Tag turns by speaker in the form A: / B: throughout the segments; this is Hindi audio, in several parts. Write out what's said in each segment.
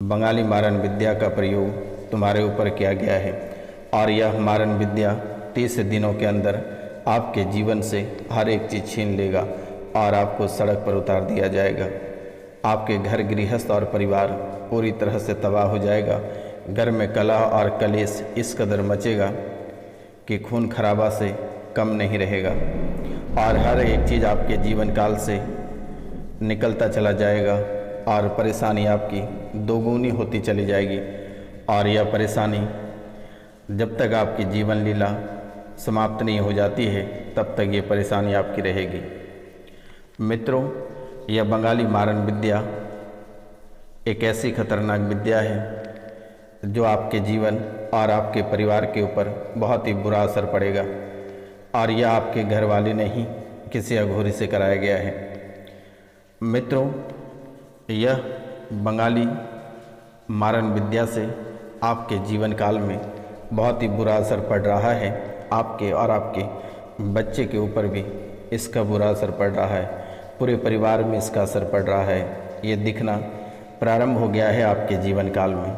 A: बंगाली मारन विद्या का प्रयोग तुम्हारे ऊपर किया गया है और यह मारन विद्या 30 दिनों के अंदर आपके जीवन से हर एक चीज़ छीन लेगा और आपको सड़क पर उतार दिया जाएगा। आपके घर गृहस्थ और परिवार पूरी तरह से तबाह हो जाएगा। घर में कलह और कलेश इस कदर मचेगा कि खून खराबा से कम नहीं रहेगा और हर एक चीज़ आपके जीवन काल से निकलता चला जाएगा और परेशानी आपकी दोगुनी होती चली जाएगी। और यह परेशानी जब तक आपकी जीवन लीला समाप्त नहीं हो जाती है तब तक ये परेशानी आपकी रहेगी। मित्रों, यह बंगाली मारन विद्या एक ऐसी खतरनाक विद्या है जो आपके जीवन और आपके परिवार के ऊपर बहुत ही बुरा असर पड़ेगा और यह आपके घर वाले ने ही किसी अघोरी से कराया गया है। मित्रों, यह बंगाली मारन विद्या से आपके जीवन काल में बहुत ही बुरा असर पड़ रहा है। आपके और आपके बच्चे के ऊपर भी इसका बुरा असर पड़ रहा है। पूरे परिवार में इसका असर पड़ रहा है। ये दिखना प्रारंभ हो गया है आपके जीवन काल में।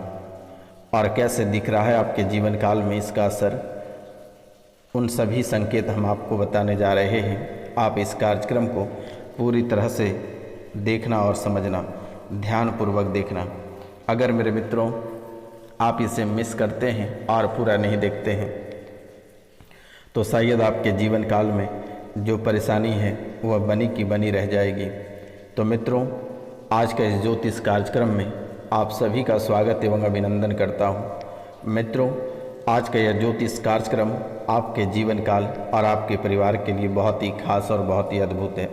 A: और कैसे दिख रहा है आपके जीवन काल में इसका असर, उन सभी संकेत हम आपको बताने जा रहे हैं। आप इस कार्यक्रम को पूरी तरह से देखना और समझना, ध्यानपूर्वक देखना। अगर मेरे मित्रों आप इसे मिस करते हैं और पूरा नहीं देखते हैं तो शायद आपके जीवन काल में जो परेशानी है वह बनी की बनी रह जाएगी। तो मित्रों, आज का इस ज्योतिष कार्यक्रम में आप सभी का स्वागत एवं अभिनंदन करता हूँ। मित्रों, आज का यह ज्योतिष कार्यक्रम आपके जीवन काल और आपके परिवार के लिए बहुत ही खास और बहुत ही अद्भुत है।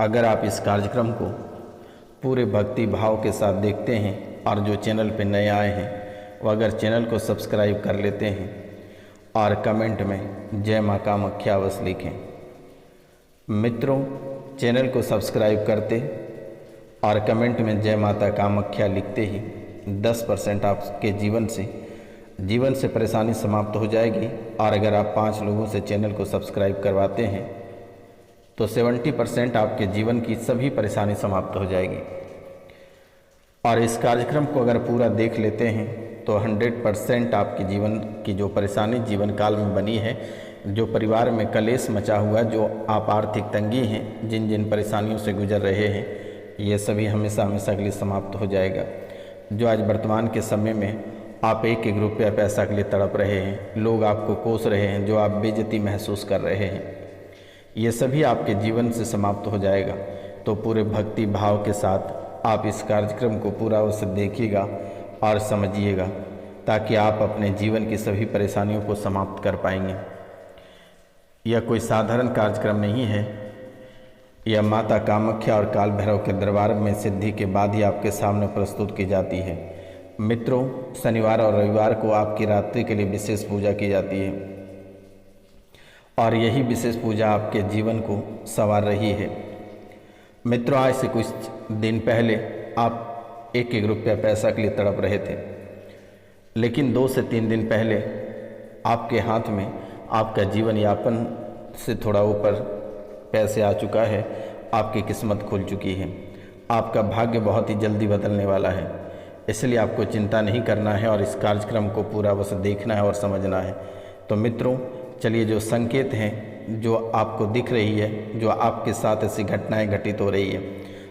A: अगर आप इस कार्यक्रम को पूरे भक्ति भाव के साथ देखते हैं और जो चैनल पर नए आए हैं वो अगर चैनल को सब्सक्राइब कर लेते हैं और कमेंट में जय माँ कामाख्या अवश्य लिखें। मित्रों, चैनल को सब्सक्राइब करते और कमेंट में जय माता कामाख्या लिखते ही 10% आपके जीवन से परेशानी समाप्त हो जाएगी। और अगर आप 5 लोगों से चैनल को सब्सक्राइब करवाते हैं तो 70% आपके जीवन की सभी परेशानी समाप्त हो जाएगी। और इस कार्यक्रम को अगर पूरा देख लेते हैं तो 100% आपके जीवन की जो परेशानी जीवन काल में बनी है, जो परिवार में कलेश मचा हुआ, जो आप आर्थिक तंगी हैं, जिन जिन परेशानियों से गुजर रहे हैं, ये सभी हमेशा हमेशा के लिए समाप्त हो जाएगा। जो आज वर्तमान के समय में आप एक एक रुपया पैसा के लिए तड़प रहे हैं, लोग आपको कोस रहे हैं, जो आप बेइज्जती महसूस कर रहे हैं, ये सभी आपके जीवन से समाप्त हो जाएगा। तो पूरे भक्ति भाव के साथ आप इस कार्यक्रम को पूरा अवश्य देखिएगा और समझिएगा ताकि आप अपने जीवन की सभी परेशानियों को समाप्त कर पाएंगे। यह कोई साधारण कार्यक्रम नहीं है। यह माता कामाख्या और काल भैरव के दरबार में सिद्धि के बाद ही आपके सामने प्रस्तुत की जाती है। मित्रों, शनिवार और रविवार को आपकी रात्रि के लिए विशेष पूजा की जाती है और यही विशेष पूजा आपके जीवन को संवार रही है। मित्रों, आज से कुछ दिन पहले आप एक एक रुपया पैसा के लिए तड़प रहे थे, लेकिन 2 से 3 दिन पहले आपके हाथ में आपका जीवन यापन से थोड़ा ऊपर पैसे आ चुका है। आपकी किस्मत खुल चुकी है। आपका भाग्य बहुत ही जल्दी बदलने वाला है। इसलिए आपको चिंता नहीं करना है और इस कार्यक्रम को पूरा बस देखना है और समझना है। तो मित्रों, चलिए जो संकेत हैं जो आपको दिख रही है, जो आपके साथ ऐसी घटनाएं घटित हो रही है,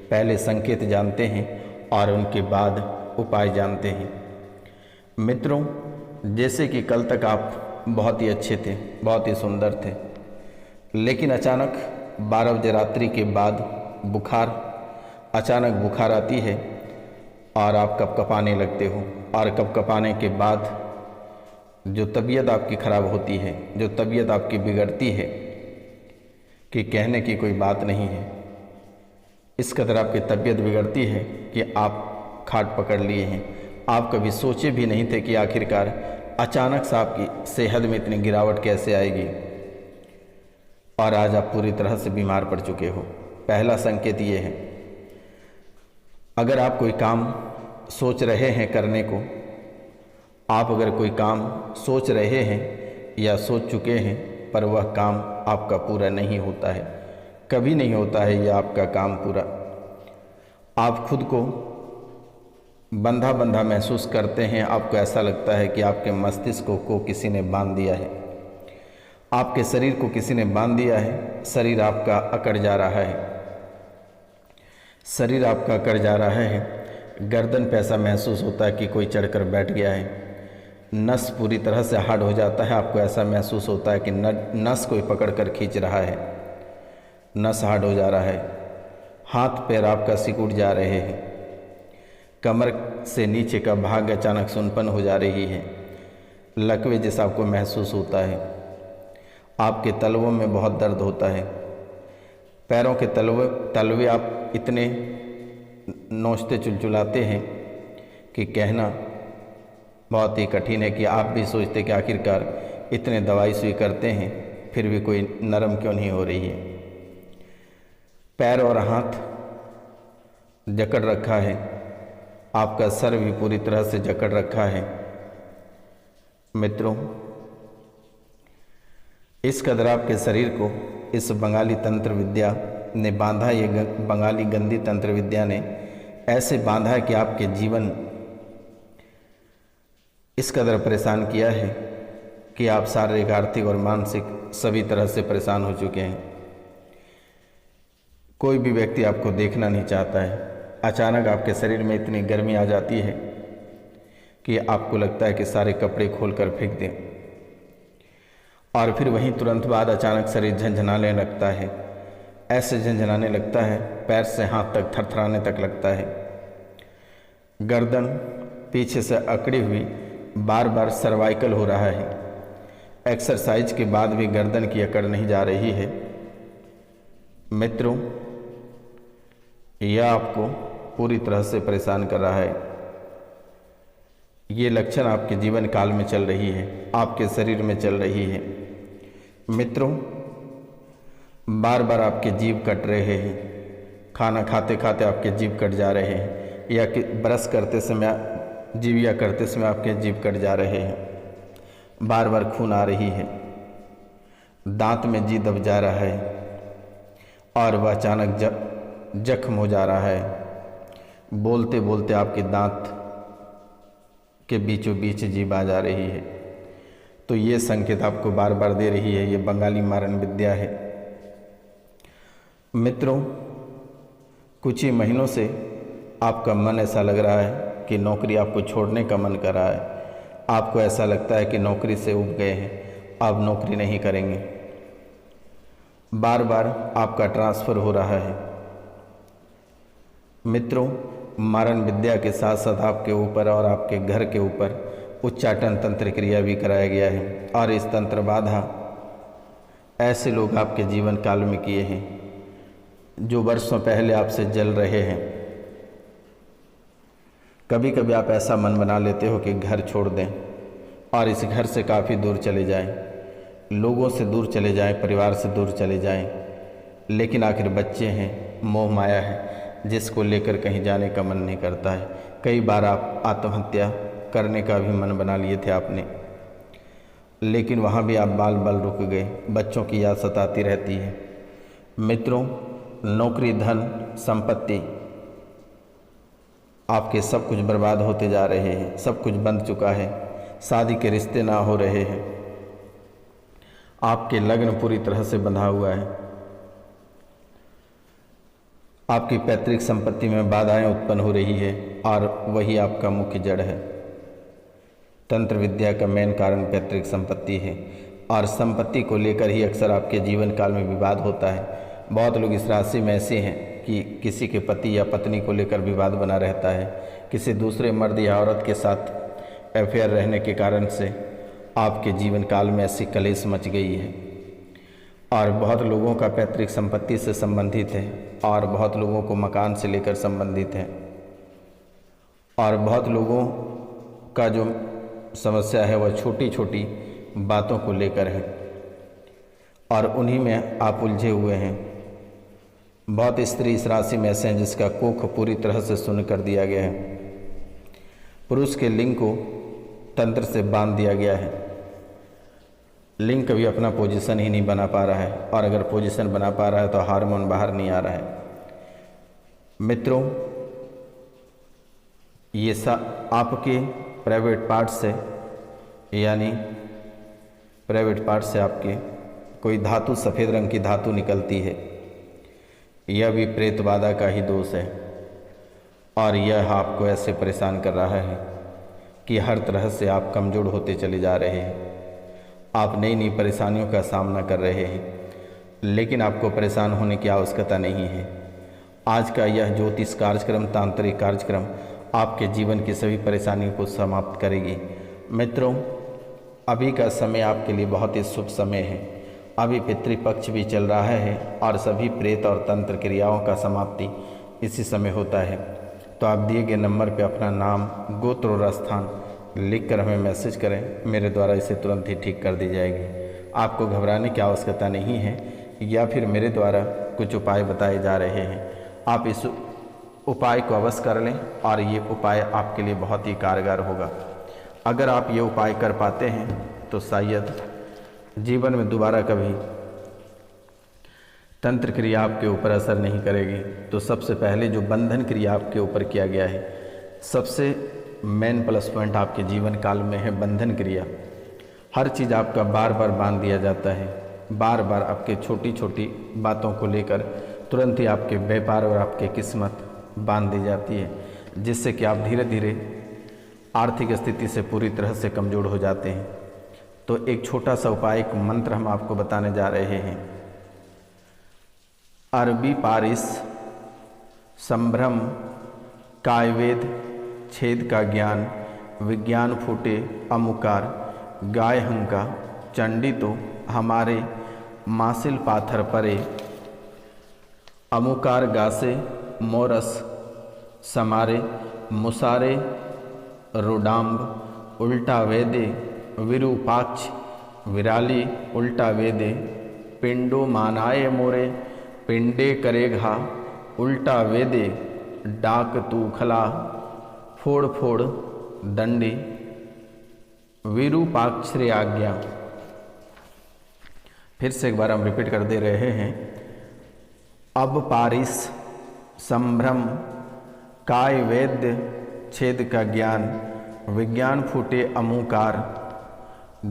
A: पहले संकेत जानते हैं और उनके बाद उपाय जानते हैं। मित्रों, जैसे कि कल तक आप बहुत ही अच्छे थे, बहुत ही सुंदर थे, लेकिन अचानक 12 बजे रात्रि के बाद अचानक बुखार आती है और आप कपकपाने लगते हो और कपकपाने के बाद जो तबीयत आपकी खराब होती है, जो तबीयत आपकी बिगड़ती है कि कहने की कोई बात नहीं है। इस कदर आपकी तबीयत बिगड़ती है कि आप खाट पकड़ लिए हैं। आप कभी सोचे भी नहीं थे कि आखिरकार अचानक से आपकी सेहत में इतनी गिरावट कैसे आएगी और आज आप पूरी तरह से बीमार पड़ चुके हो। पहला संकेत ये है, अगर आप कोई काम सोच रहे हैं करने को, आप अगर कोई काम सोच रहे हैं या सोच चुके हैं पर वह काम आपका पूरा नहीं होता है, कभी नहीं होता है यह आपका काम पूरा। आप खुद को बंधा बंधा महसूस करते हैं। आपको ऐसा लगता है कि आपके मस्तिष्क को किसी ने बांध दिया है, आपके शरीर को किसी ने बांध दिया है। शरीर आपका अकड़ जा रहा है, शरीर आपका अकड़ जा रहा है। गर्दन पे ऐसा महसूस होता है कि कोई चढ़कर बैठ गया है। नस पूरी तरह से हार्ड हो जाता है। आपको ऐसा महसूस होता है कि नस कोई पकड़ कर खींच रहा है, नस हार्ड हो जा रहा है। हाथ पैर आपका सिकुड़ जा रहे हैं। कमर से नीचे का भाग अचानक सुनपन हो जा रही है। लकवे जैसा आपको महसूस होता है। आपके तलवों में बहुत दर्द होता है। पैरों के तलवे आप इतने नोचते चुलचुलाते हैं कि कहना बहुत ही कठिन है कि आप भी सोचते कि आखिरकार इतने दवाई सुई करते हैं फिर भी कोई नरम क्यों नहीं हो रही है। पैर और हाथ जकड़ रखा है। आपका सर भी पूरी तरह से जकड़ रखा है। मित्रों, इस कदर आपके शरीर को इस बंगाली तंत्र विद्या ने बांधा। ये बंगाली गंदी तंत्र विद्या ने ऐसे बांधा है कि आपके जीवन इस कदर परेशान किया है कि आप शारीरिक, आर्थिक और मानसिक सभी तरह से परेशान हो चुके हैं। कोई भी व्यक्ति आपको देखना नहीं चाहता है। अचानक आपके शरीर में इतनी गर्मी आ जाती है कि आपको लगता है कि सारे कपड़े खोलकर फेंक दें, और फिर वहीं तुरंत बाद अचानक शरीर झंझनाने लगता है। ऐसे झंझनाने लगता है, पैर से हाथ तक थरथराने तक लगता है। गर्दन पीछे से अकड़ी हुई, बार बार सर्वाइकल हो रहा है। एक्सरसाइज के बाद भी गर्दन की अकड़ नहीं जा रही है। मित्रों, यह आपको पूरी तरह से परेशान कर रहा है। ये लक्षण आपके जीवन काल में चल रही है, आपके शरीर में चल रही है। मित्रों, बार बार आपके जीभ कट रहे हैं। खाना खाते खाते आपके जीभ कट जा रहे हैं, या कि ब्रश करते समय जीविया करते समय आपके जीभ कट जा रहे हैं। बार बार खून आ रही है। दांत में जी दब जा रहा है और वह अचानक जख्म हो जा रहा है। बोलते बोलते आपके दांत के बीचों बीच जीभ आ जा रही है। तो ये संकेत आपको बार बार दे रही है। ये बंगाली मारण विद्या है। मित्रों, कुछ ही महीनों से आपका मन ऐसा लग रहा है कि नौकरी आपको छोड़ने का मन कर रहा है। आपको ऐसा लगता है कि नौकरी से उब गए हैं, अब नौकरी नहीं करेंगे। बार बार आपका ट्रांसफ़र हो रहा है। मित्रों, मारण विद्या के साथ साथ आपके ऊपर और आपके घर के ऊपर उच्चाटन तंत्र क्रिया भी कराया गया है। और इस तंत्र बाधा ऐसे लोग आपके जीवन काल में किए हैं जो वर्षों पहले आपसे जल रहे हैं। कभी कभी आप ऐसा मन बना लेते हो कि घर छोड़ दें और इस घर से काफ़ी दूर चले जाएं, लोगों से दूर चले जाएं, परिवार से दूर चले जाएं। लेकिन आखिर बच्चे हैं, मोह माया है जिसको लेकर कहीं जाने का मन नहीं करता है। कई बार आप आत्महत्या करने का भी मन बना लिए थे आपने, लेकिन वहाँ भी आप बाल रुक गए। बच्चों की याद सताती रहती है। मित्रों, नौकरी, धन, संपत्ति, आपके सब कुछ बर्बाद होते जा रहे हैं। सब कुछ बंद चुका है। शादी के रिश्ते ना हो रहे हैं। आपके लग्न पूरी तरह से बंधा हुआ है। आपकी पैतृक संपत्ति में बाधाएं उत्पन्न हो रही है और वही आपका मुख्य जड़ है। तंत्र विद्या का मेन कारण पैतृक संपत्ति है और संपत्ति को लेकर ही अक्सर आपके जीवन काल में विवाद होता है। बहुत लोग इस राशि में ऐसे हैं कि किसी के पति या पत्नी को लेकर विवाद बना रहता है। किसी दूसरे मर्द या औरत के साथ अफेयर रहने के कारण से आपके जीवन काल में ऐसी कलेश मच गई है। और बहुत लोगों का पैतृक संपत्ति से संबंधित है और बहुत लोगों को मकान से लेकर संबंधित है और बहुत लोगों का जो समस्या है वह छोटी छोटी बातों को लेकर है और उन्हीं में आप उलझे हुए हैं। बहुत स्त्री इस राशि में ऐसे हैं जिसका कोख पूरी तरह से शून्य कर दिया गया है। पुरुष के लिंग को तंत्र से बांध दिया गया है। लिंग कभी अपना पोजीशन ही नहीं बना पा रहा है और अगर पोजीशन बना पा रहा है तो हार्मोन बाहर नहीं आ रहा है। मित्रों, ये आपके प्राइवेट पार्ट से, यानी प्राइवेट पार्ट से आपके कोई धातु, सफ़ेद रंग की धातु निकलती है। यह भी प्रेत बाधा का ही दोष है और यह आपको ऐसे परेशान कर रहा है कि हर तरह से आप कमज़ोर होते चले जा रहे हैं। आप नई नई परेशानियों का सामना कर रहे हैं, लेकिन आपको परेशान होने की आवश्यकता नहीं है। आज का यह ज्योतिष कार्यक्रम, तांत्रिक कार्यक्रम आपके जीवन की सभी परेशानियों को समाप्त करेगी। मित्रों, अभी का समय आपके लिए बहुत ही शुभ समय है। अभी पितृपक्ष भी चल रहा है और सभी प्रेत और तंत्र क्रियाओं का समाप्ति इसी समय होता है। तो आप दिए गए नंबर पर अपना नाम, गोत्र और स्थान लिखकर हमें मैसेज करें। मेरे द्वारा इसे तुरंत ही ठीक कर दी जाएगी। आपको घबराने की आवश्यकता नहीं है, या फिर मेरे द्वारा कुछ उपाय बताए जा रहे हैं, आप इस उपाय को अवश्य कर लें और ये उपाय आपके लिए बहुत ही कारगर होगा। अगर आप ये उपाय कर पाते हैं तो शायद जीवन में दोबारा कभी तंत्र क्रिया आपके ऊपर असर नहीं करेगी। तो सबसे पहले जो बंधन क्रिया आपके ऊपर किया गया है, सबसे मेन प्लस पॉइंट आपके जीवन काल में है बंधन क्रिया। हर चीज़ आपका बार बार बांध दिया जाता है। बार बार आपके छोटी छोटी बातों को लेकर तुरंत ही आपके व्यापार और आपकी किस्मत बांध दी जाती है, जिससे कि आप धीरे धीरे आर्थिक स्थिति से पूरी तरह से कमज़ोर हो जाते हैं। तो एक छोटा सा उपाय, एक मंत्र हम आपको बताने जा रहे हैं। अरबी पारिस संभ्रम कायवेद छेद का ज्ञान विज्ञान फूटे अमुकार गाय हंका चंडी तो हमारे मासिल पाथर परे अमुकार गासे मोरस समारे मुसारे रुडाम्ब उल्टा वेदे विरूपाक्ष विराली उल्टा वेदे पिंडो मानाए मोरे पिंडे करेघा उल्टा वेदे डाक तू खला फोड़ फोड़ दंडी विरूपाक्षरे आज्ञा। फिर से एक बार हम रिपीट कर दे रहे हैं। अब पारिस संभ्रम काय वेद्य छेद का ज्ञान विज्ञान फूटे अमुकार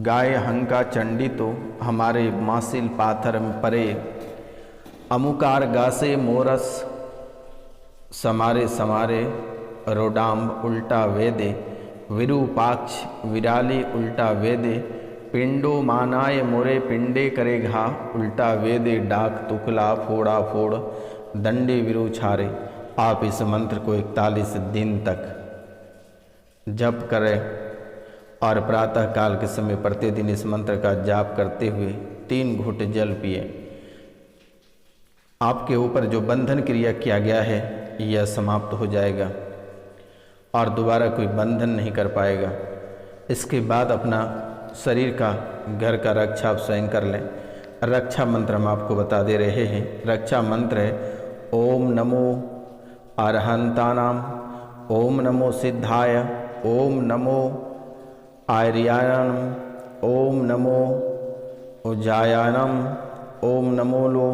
A: गाय हंका चंडी तो हमारे मासिल पाथर परे अमुकार गासे मोरस समारे समारे रोडाम्ब उल्टा वेदे विरूपाक्ष विराली उल्टा वेदे पिंडो मानाय मोरे पिंडे करे घा उल्टा वेदे डाक तुकला फोड़ा फोड़ दंडे विरूछारे। आप इस मंत्र को 41 दिन तक जप करें और प्रातः काल के समय प्रतिदिन इस मंत्र का जाप करते हुए 3 घूंट जल पिए। आपके ऊपर जो बंधन क्रिया किया गया है यह समाप्त हो जाएगा और दोबारा कोई बंधन नहीं कर पाएगा। इसके बाद अपना शरीर का, घर का रक्षा आप स्वयं कर लें। रक्षा मंत्र हम आपको बता दे रहे हैं। रक्षा मंत्र है ओम नमो अरहंतानाम, ओम नमो सिद्धाय, ओम नमो आर्यायनम, ओम नमो उजायानम, ओम नमो लो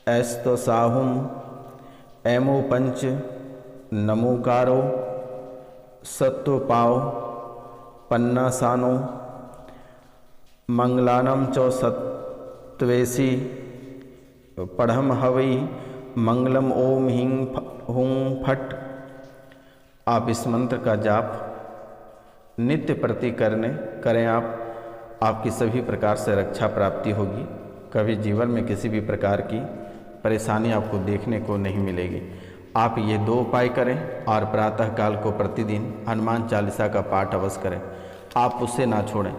A: एस्तो साहुम, एमो पंच नमोकारो सत्व पाओ पन्ना सानो मंगलानम चौ सत्वेसी पढ़म हवई मंगलम ओम हिंग हुं फट। आप इस मंत्र का जाप नित्य प्रति करें आपकी सभी प्रकार से रक्षा प्राप्ति होगी। कभी जीवन में किसी भी प्रकार की परेशानी आपको देखने को नहीं मिलेगी। आप ये 2 उपाय करें और प्रातः काल को प्रतिदिन हनुमान चालीसा का पाठ अवश्य करें। आप उसे ना छोड़ें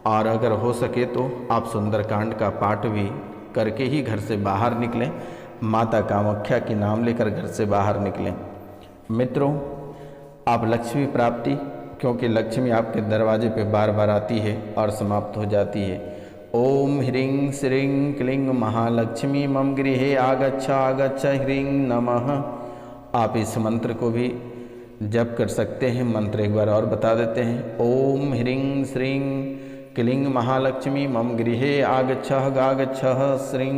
A: और अगर हो सके तो आप सुंदरकांड का पाठ भी करके ही घर से बाहर निकलें। माता कामाख्या के नाम लेकर घर से बाहर निकलें। मित्रों, आप लक्ष्मी प्राप्ति, क्योंकि लक्ष्मी आपके दरवाजे पे बार बार आती है और समाप्त हो जाती है। ओम ह्रीं श्रीं क्लीं महालक्ष्मी मम गृहे आगच्छ आगच्छ ह्रीं नमः। आप इस मंत्र को भी जप कर सकते हैं। मंत्र एक बार और बता देते हैं। ओम ह्रीं श्रीं क्लीं महालक्ष्मी मम गृहे आगच्छ आगच्छ श्रीं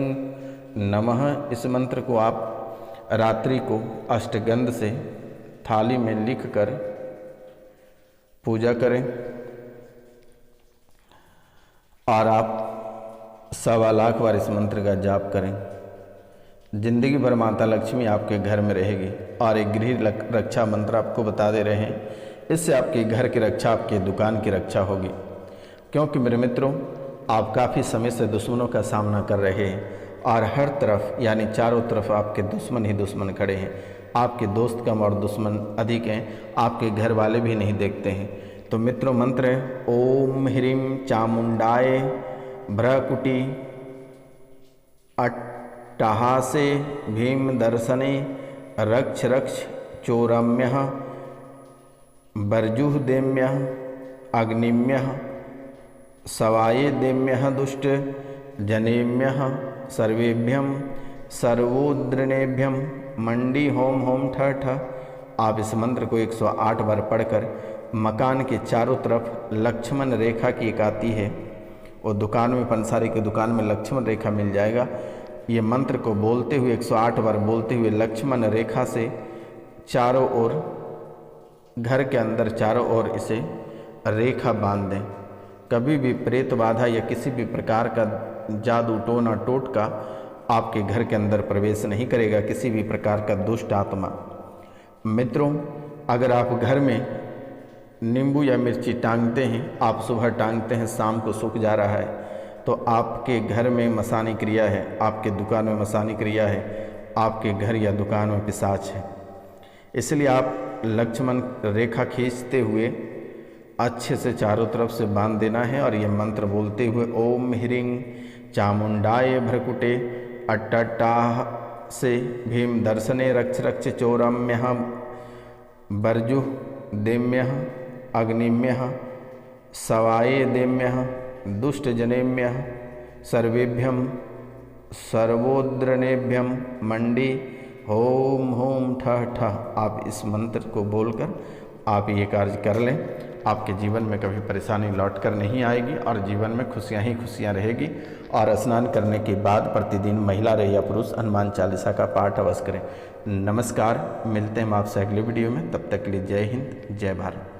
A: नमः। इस मंत्र को आप रात्रि को अष्टगंध से थाली में लिख कर पूजा करें और आप 1.25 लाख बार इस मंत्र का जाप करें। जिंदगी भर माता लक्ष्मी आपके घर में रहेगी। और एक गृह रक्षा मंत्र आपको बता दे रहे हैं, इससे आपके घर की रक्षा, आपकी दुकान की रक्षा होगी। क्योंकि मेरे मित्रों, आप काफ़ी समय से दुश्मनों का सामना कर रहे हैं और हर तरफ यानी चारों तरफ आपके दुश्मन ही दुश्मन खड़े हैं। आपके दोस्त कम और दुश्मन अधिक हैं, आपके घर वाले भी नहीं देखते हैं। तो मित्रों, मंत्र है ओम ह्रीं चामुंडाय भ्रकुटी अट्टहासे भीम दर्शने रक्ष रक्ष चोरम्यः बर्जुः देम्यः अग्निम्यः सवाये देम्यः दुष्ट जनेम्यः सर्वेभ्यं सर्वोद्रणेभ्यं मंडी होम होम ठ ठ। आप इस मंत्र को 108 बार पढ़कर मकान के चारों तरफ लक्ष्मण रेखा की एक आती है, और दुकान में, पंसारी की दुकान में लक्ष्मण रेखा मिल जाएगा। ये मंत्र को बोलते हुए 108 बार बोलते हुए लक्ष्मण रेखा से चारों ओर, घर के अंदर चारों ओर इसे रेखा बांध दें। कभी भी प्रेत बाधा या किसी भी प्रकार का जादू टोना टोटका आपके घर के अंदर प्रवेश नहीं करेगा, किसी भी प्रकार का दुष्ट आत्मा। मित्रों, अगर आप घर में नींबू या मिर्ची टांगते हैं, आप सुबह टांगते हैं, शाम को सूख जा रहा है, तो आपके घर में मसानी क्रिया है, आपके दुकान में मसानी क्रिया है, आपके घर या दुकान में पिशाच है। इसलिए आप लक्ष्मण रेखा खींचते हुए अच्छे से चारों तरफ से बांध देना है और ये मंत्र बोलते हुए ओम ह्रीं चामुंडाय भ्रकुटे अट्टटाह से भीम दर्शने रक्ष रक्ष चोरम्यः बर्जुः देम्यः अग्निम्यः सवाये देम्यः दुष्ट जनेम्यः सर्वेभ्यं सर्वोद्रणेभ्यं मंडी होम होम ठः ठः। आप इस मंत्र को बोलकर आप ये कार्य कर लें, आपके जीवन में कभी परेशानी लौट कर नहीं आएगी और जीवन में खुशियां ही खुशियां रहेगी। और स्नान करने के बाद प्रतिदिन महिला रहे या पुरुष हनुमान चालीसा का पाठ अवश्य करें। नमस्कार, मिलते हैं हम आपसे अगले वीडियो में। तब तक के लिए जय हिंद, जय भारत।